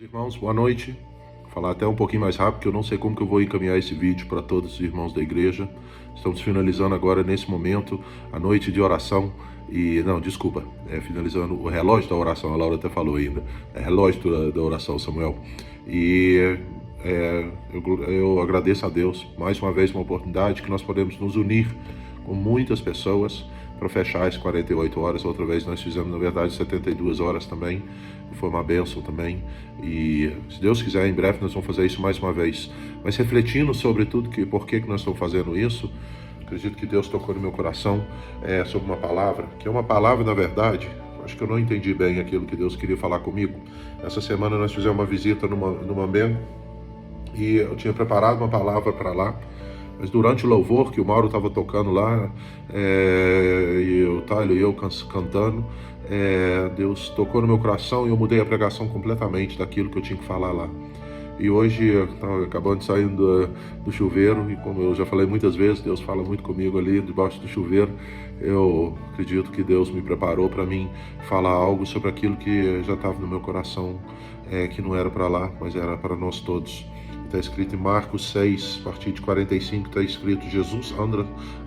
Irmãos, boa noite. Vou falar até um pouquinho mais rápido, porque eu não sei como que eu vou encaminhar esse vídeo para todos os irmãos da igreja. Estamos finalizando agora, nesse momento, a noite de oração. Finalizando o relógio da oração, a Laura até falou ainda. É relógio da oração, Samuel. Eu agradeço a Deus, mais uma vez, uma oportunidade que nós podemos nos unir com muitas pessoas para fechar as 48 horas. Outra vez nós fizemos, na verdade, 72 horas também. Foi uma bênção também. E, se Deus quiser, em breve nós vamos fazer isso mais uma vez. Mas refletindo sobre tudo, por que nós estamos fazendo isso, acredito que Deus tocou no meu coração sobre uma palavra, que é uma palavra, na verdade, acho que eu não entendi bem aquilo que Deus queria falar comigo. Essa semana nós fizemos uma visita no Mambembe e eu tinha preparado uma palavra para lá. Mas durante o louvor, que o Mauro estava tocando lá, e o Tyler e eu cantando, Deus tocou no meu coração e eu mudei a pregação completamente daquilo que eu tinha que falar lá. E hoje, eu estava acabando de sair do chuveiro, e como eu já falei muitas vezes, Deus fala muito comigo ali, debaixo do chuveiro. Eu acredito que Deus me preparou para mim falar algo sobre aquilo que já estava no meu coração, que não era para lá, mas era para nós todos. Está escrito em Marcos 6, a partir de 45, está escrito: Jesus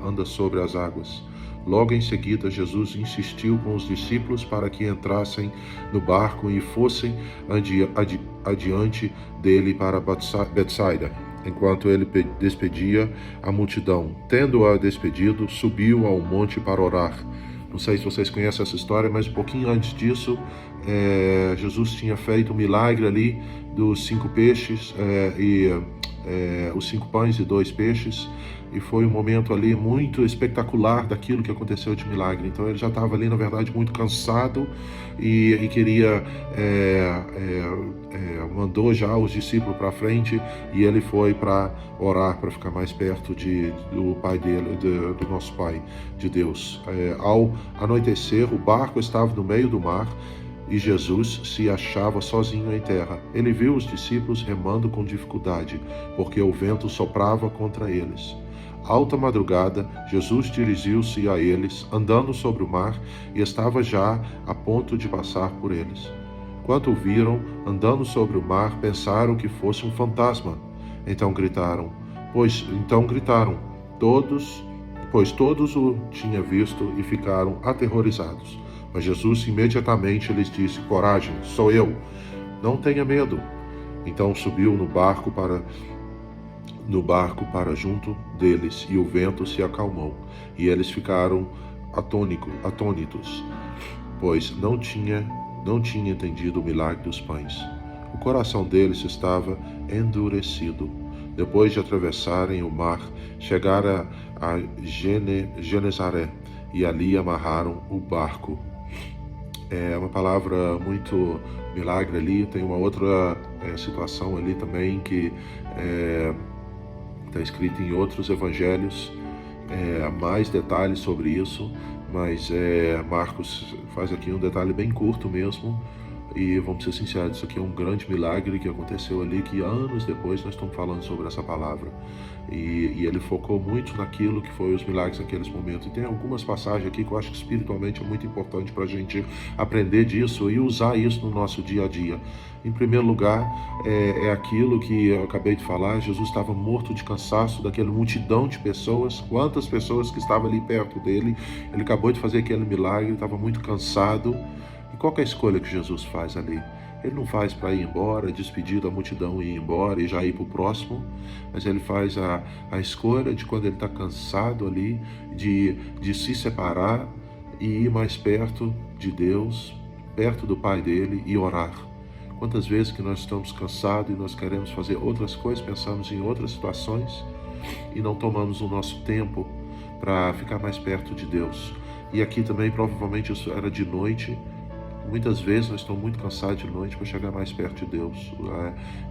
anda sobre as águas. Logo em seguida, Jesus insistiu com os discípulos para que entrassem no barco e fossem adiante dele para Betsaida, enquanto ele despedia a multidão. Tendo-a despedido, subiu ao monte para orar. Não sei se vocês conhecem essa história, mas um pouquinho antes disso, Jesus tinha feito um milagre ali dos 5 peixes os 5 pães e 2 peixes, e foi um momento ali muito espetacular daquilo que aconteceu de milagre. Então ele já estava ali, na verdade, muito cansado e queria, mandou já os discípulos para frente, e ele foi para orar, para ficar mais perto do Pai dele, do nosso Pai, de Deus. Ao anoitecer, o barco estava no meio do mar e Jesus se achava sozinho em terra. Ele viu os discípulos remando com dificuldade, porque o vento soprava contra eles. Alta madrugada, Jesus dirigiu-se a eles, andando sobre o mar, e estava já a ponto de passar por eles. Quando o viram andando sobre o mar, pensaram que fosse um fantasma. Então gritaram, pois todos o tinham visto e ficaram aterrorizados. Mas Jesus imediatamente lhes disse: coragem, sou eu, não tenha medo. Então subiu no barco para junto deles, e o vento se acalmou, e eles ficaram atônitos, pois não tinha entendido o milagre dos pães. O coração deles estava endurecido. Depois de atravessarem o mar, chegaram a Genezaré, e ali amarraram o barco. É uma palavra muito milagre ali. Tem uma outra situação ali também que está escrito em outros evangelhos, mais detalhes sobre isso, mas Marcos faz aqui um detalhe bem curto mesmo. E vamos ser sinceros, isso aqui é um grande milagre que aconteceu ali, que anos depois nós estamos falando sobre essa palavra. E ele focou muito naquilo que foi os milagres naqueles momentos. E tem algumas passagens aqui que eu acho que espiritualmente é muito importante para a gente aprender disso e usar isso no nosso dia a dia. Em primeiro lugar, é aquilo que eu acabei de falar. Jesus estava morto de cansaço daquela multidão de pessoas. Quantas pessoas que estavam ali perto dele. Ele acabou de fazer aquele milagre, estava muito cansado. E qual que é a escolha que Jesus faz ali? Ele não faz para ir embora, despedir da multidão e ir embora e já ir para o próximo, mas ele faz a escolha de, quando ele está cansado ali, de se separar e ir mais perto de Deus, perto do Pai dele, e orar. Quantas vezes que nós estamos cansados e nós queremos fazer outras coisas, pensamos em outras situações e não tomamos o nosso tempo para ficar mais perto de Deus. E aqui também provavelmente isso era de noite. Muitas vezes nós estamos muito cansados de noite para chegar mais perto de Deus.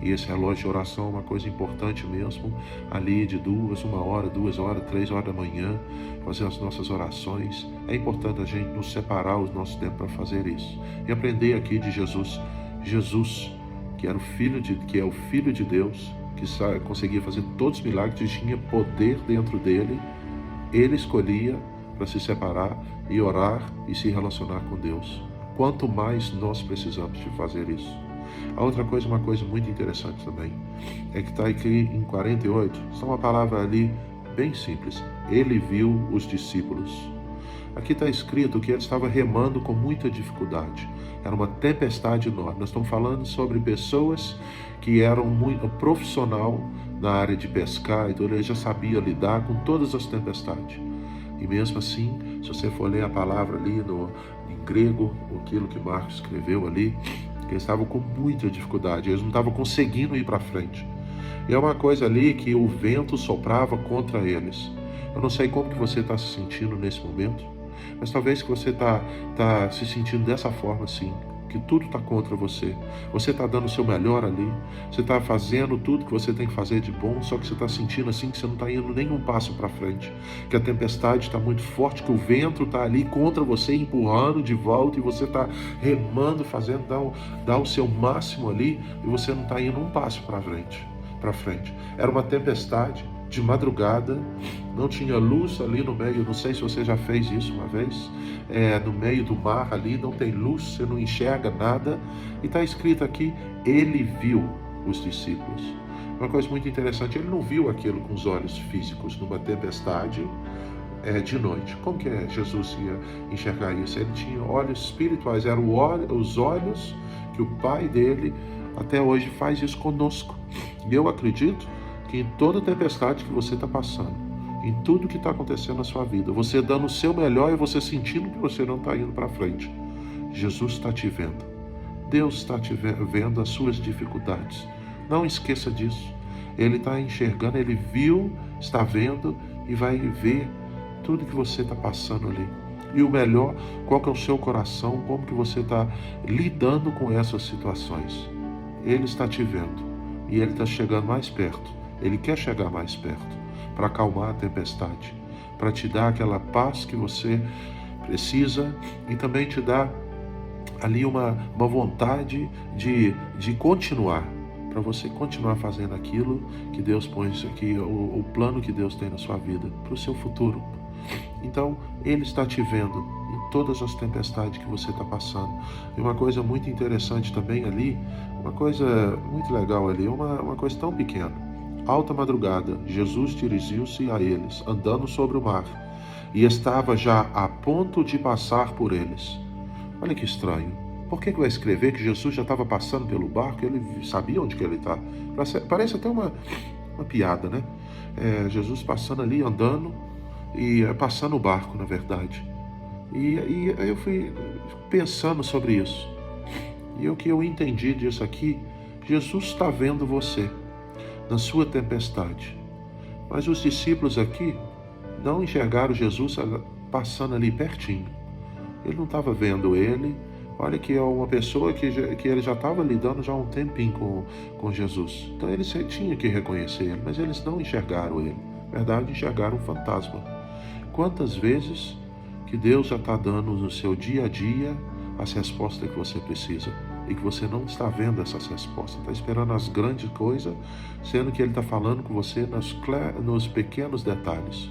E esse relógio de oração é uma coisa importante mesmo. Ali de 1 hora, 2 horas, 3 horas da manhã, fazer as nossas orações. É importante a gente nos separar o nosso tempo para fazer isso. E aprender aqui de Jesus. Jesus, que é o Filho de Deus, que conseguia fazer todos os milagres, tinha poder dentro dele. Ele escolhia para se separar e orar e se relacionar com Deus. Quanto mais nós precisamos de fazer isso. A outra coisa, uma coisa muito interessante também, é que está aqui em 48, está uma palavra ali bem simples. Ele viu os discípulos. Aqui está escrito que ele estava remando com muita dificuldade. Era uma tempestade enorme. Nós estamos falando sobre pessoas que eram muito profissional na área de pescar, então ele já sabia lidar com todas as tempestades. E mesmo assim, se você for ler a palavra ali em grego, aquilo que Marcos escreveu ali, eles estavam com muita dificuldade, eles não estavam conseguindo ir para frente. E é uma coisa ali que o vento soprava contra eles. Eu não sei como que você está se sentindo nesse momento, mas talvez que você está se sentindo dessa forma assim, que tudo está contra você. Você está dando o seu melhor ali, você está fazendo tudo que você tem que fazer de bom, só que você está sentindo assim que você não está indo nenhum passo para frente, que a tempestade está muito forte, que o vento está ali contra você, empurrando de volta, e você está remando, fazendo, dar o seu máximo ali, e você não está indo um passo para frente. Era uma tempestade de madrugada, não tinha luz ali no meio, não sei se você já fez isso uma vez, no meio do mar ali, não tem luz, você não enxerga nada, e está escrito aqui, ele viu os discípulos. Uma coisa muito interessante, ele não viu aquilo com os olhos físicos, numa tempestade de noite. Como que Jesus ia enxergar isso? Ele tinha olhos espirituais, eram os olhos que o Pai dele até hoje faz isso conosco. E eu acredito que em toda tempestade que você está passando, em tudo que está acontecendo na sua vida, você dando o seu melhor e você sentindo que você não está indo para frente, Jesus está te vendo. Deus está te vendo as suas dificuldades. Não esqueça disso. Ele está enxergando, ele viu, está vendo e vai ver tudo que você está passando ali. E o melhor, qual que é o seu coração, como que você está lidando com essas situações. Ele está te vendo e ele está chegando mais perto. Ele quer chegar mais perto para acalmar a tempestade, para te dar aquela paz que você precisa e também te dar ali uma vontade de continuar, para você continuar fazendo aquilo que Deus põe aqui, o plano que Deus tem na sua vida, para o seu futuro. Então, Ele está te vendo em todas as tempestades que você está passando. E uma coisa muito interessante também ali, uma coisa muito legal ali, uma coisa tão pequena. Alta madrugada, Jesus dirigiu-se a eles, andando sobre o mar, e estava já a ponto de passar por eles. Olha que estranho. Por que vai escrever que Jesus já estava passando pelo barco? Ele sabia onde que ele está. Parece até uma piada, né? Jesus passando ali, andando, e passando o barco, na verdade. E eu fui pensando sobre isso. E o que eu entendi disso aqui, Jesus está vendo você na sua tempestade. Mas os discípulos aqui não enxergaram Jesus passando ali pertinho. Ele não estava vendo ele. Olha que é uma pessoa que ele já estava lidando já há um tempinho com Jesus. Então eles tinham que reconhecer ele, mas eles não enxergaram ele. Na verdade, enxergaram um fantasma. Quantas vezes que Deus já está dando no seu dia a dia as respostas que você precisa e que você não está vendo essas respostas, está esperando as grandes coisas, sendo que Ele está falando com você nos pequenos detalhes.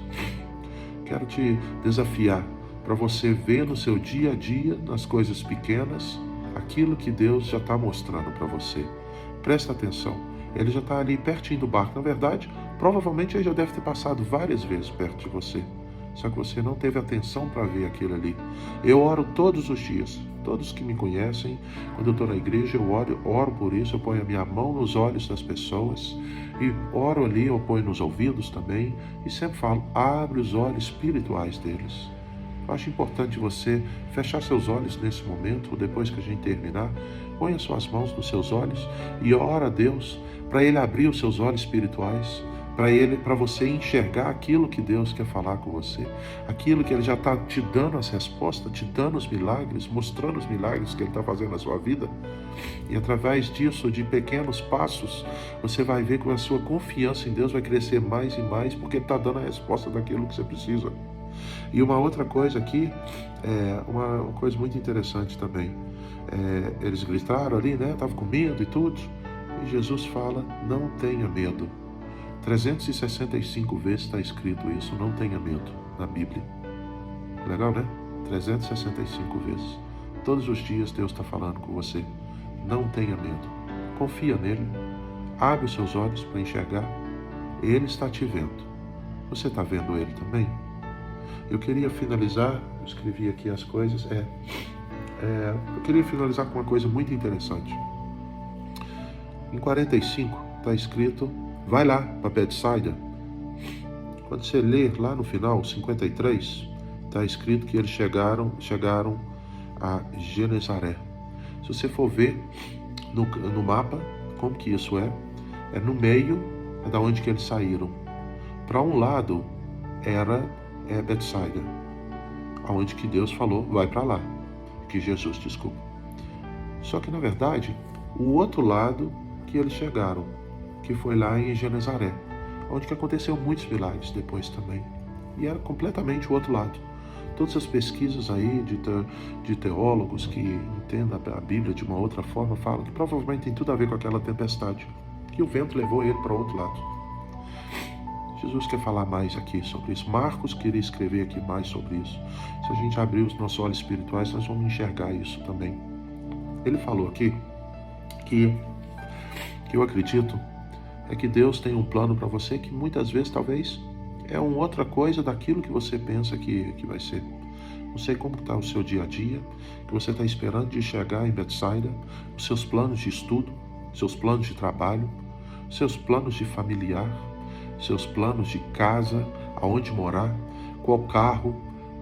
Quero te desafiar para você ver no seu dia a dia, nas coisas pequenas, aquilo que Deus já está mostrando para você. Presta atenção, Ele já está ali pertinho do barco. Na verdade, provavelmente Ele já deve ter passado várias vezes perto de você, só que você não teve atenção para ver aquilo ali. Eu oro todos os dias. Todos que me conhecem, quando eu estou na igreja, eu oro por isso, eu ponho a minha mão nos olhos das pessoas, e oro ali, eu ponho nos ouvidos também, e sempre falo, abre os olhos espirituais deles. Eu acho importante você fechar seus olhos nesse momento, ou depois que a gente terminar, põe as suas mãos nos seus olhos e ora a Deus, para Ele abrir os seus olhos espirituais, para você enxergar aquilo que Deus quer falar com você, aquilo que Ele já está te dando as respostas, te dando os milagres, mostrando os milagres que Ele está fazendo na sua vida. E através disso, de pequenos passos, você vai ver que a sua confiança em Deus vai crescer mais e mais, porque Ele está dando a resposta daquilo que você precisa. E uma outra coisa aqui, uma coisa muito interessante também, eles gritaram ali, né? Estavam com medo e tudo, e Jesus fala, não tenha medo. 365 vezes está escrito isso, não tenha medo, na Bíblia. Legal, né? 365 vezes. Todos os dias Deus está falando com você. Não tenha medo. Confia nele. Abre os seus olhos para enxergar. Ele está te vendo. Você está vendo ele também? Eu queria finalizar, eu escrevi aqui as coisas, eu queria finalizar com uma coisa muito interessante. Em 45 está escrito, vai lá para Betsaida. Quando você lê lá no final, 53, está escrito que eles chegaram a Genezaré. Se você for ver no mapa, como que isso é no meio, da onde que eles saíram. Para um lado é Betsaida, aonde que Deus falou, vai para lá, que Jesus, desculpa. Só que na verdade, o outro lado que eles chegaram, que foi lá em Genezaré, onde que aconteceu muitos milagres depois também. E era completamente o outro lado. Todas as pesquisas aí de teólogos que entendem a Bíblia de uma outra forma falam que provavelmente tem tudo a ver com aquela tempestade, que o vento levou ele para o outro lado. Jesus quer falar mais aqui sobre isso. Marcos queria escrever aqui mais sobre isso. Se a gente abrir os nossos olhos espirituais, nós vamos enxergar isso também. Ele falou aqui que eu acredito é que Deus tem um plano para você que muitas vezes talvez é uma outra coisa daquilo que você pensa que vai ser. Não sei como está o seu dia a dia, que você está esperando de chegar em Betsaida, os seus planos de estudo, seus planos de trabalho, seus planos de familiar, seus planos de casa, aonde morar, qual carro,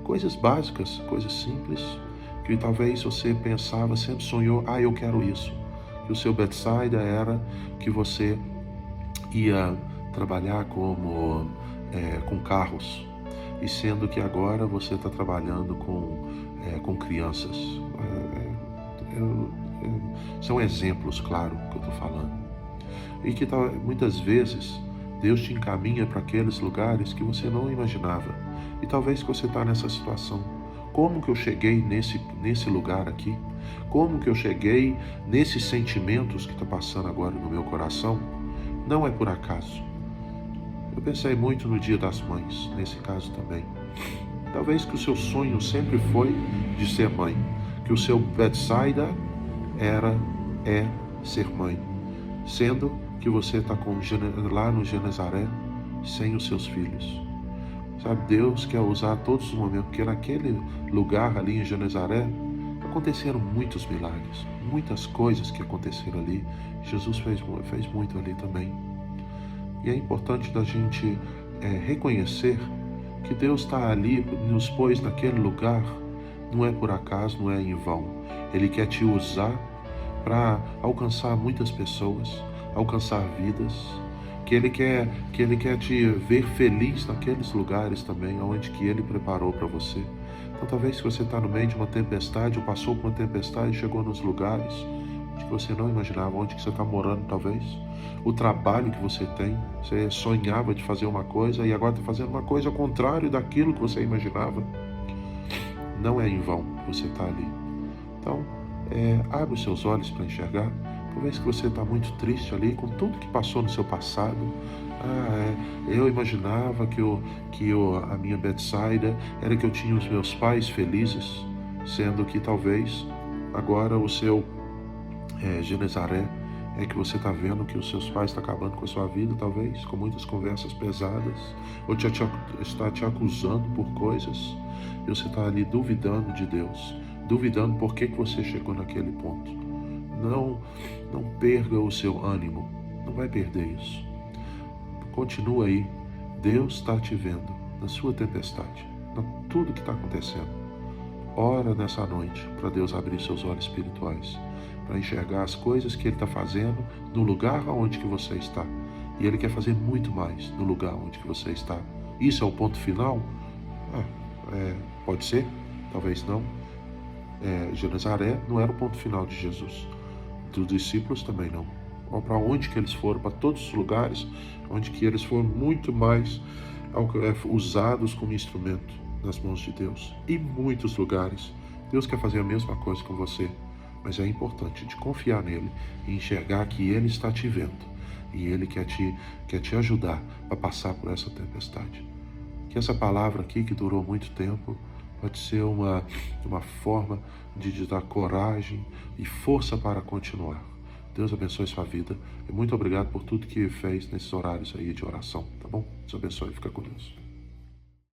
coisas básicas, coisas simples, que talvez você pensava, sempre sonhou, eu quero isso. Que o seu Betsaida era que você ia trabalhar com carros, e sendo que agora você está trabalhando com crianças. São exemplos, claro, que eu estou falando. E que muitas vezes Deus te encaminha para aqueles lugares que você não imaginava. E talvez que você está nessa situação. Como que eu cheguei nesse lugar aqui? Como que eu cheguei nesses sentimentos que está passando agora no meu coração? Não é por acaso. Eu pensei muito no Dia das Mães, nesse caso também. Talvez que o seu sonho sempre foi de ser mãe, que o seu Betsaida é ser mãe, sendo que você está lá no Genezaré sem os seus filhos. Sabe, Deus quer usar todos os momentos, porque naquele lugar ali em Genezaré aconteceram muitos milagres, muitas coisas que aconteceram ali. Jesus fez muito ali também. E é importante da gente reconhecer que Deus está ali, nos pôs naquele lugar, não é por acaso, não é em vão. Ele quer te usar para alcançar muitas pessoas, alcançar vidas, que Ele quer te ver feliz naqueles lugares também, onde que Ele preparou para você. Então talvez se você está no meio de uma tempestade, ou passou por uma tempestade, chegou nos lugares que você não imaginava, onde que você está morando talvez, o trabalho que você tem, você sonhava de fazer uma coisa e agora está fazendo uma coisa ao contrário daquilo que você imaginava. Não é em vão que você está ali. Então, abre os seus olhos para enxergar. Talvez que você está muito triste ali com tudo que passou no seu passado. Eu imaginava que a minha Betsaida era que eu tinha os meus pais felizes, sendo que talvez agora o seu Genezaré é que você está vendo que os seus pais estão acabando com a sua vida, talvez, com muitas conversas pesadas, ou está te acusando por coisas, e você está ali duvidando de Deus, duvidando por que você chegou naquele ponto. Não perca o seu ânimo, não vai perder isso. Continua aí, Deus está te vendo na sua tempestade, na tudo que está acontecendo. Ora nessa noite para Deus abrir seus olhos espirituais, para enxergar as coisas que Ele está fazendo no lugar onde que você está. E Ele quer fazer muito mais no lugar onde que você está. Isso é o ponto final? Pode ser, talvez não. Genezaré não era o ponto final de Jesus. Dos discípulos também não. Para onde que eles foram, para todos os lugares onde que eles foram muito mais usados como instrumento nas mãos de Deus. E muitos lugares Deus quer fazer a mesma coisa com você, mas é importante de confiar nele e enxergar que ele está te vendo e ele quer te ajudar a passar por essa tempestade. Que essa palavra aqui, que durou muito tempo, pode ser uma forma de te dar coragem e força para continuar. Deus abençoe sua vida e muito obrigado por tudo que fez nesses horários aí de oração, tá bom? Deus abençoe, fica com Deus.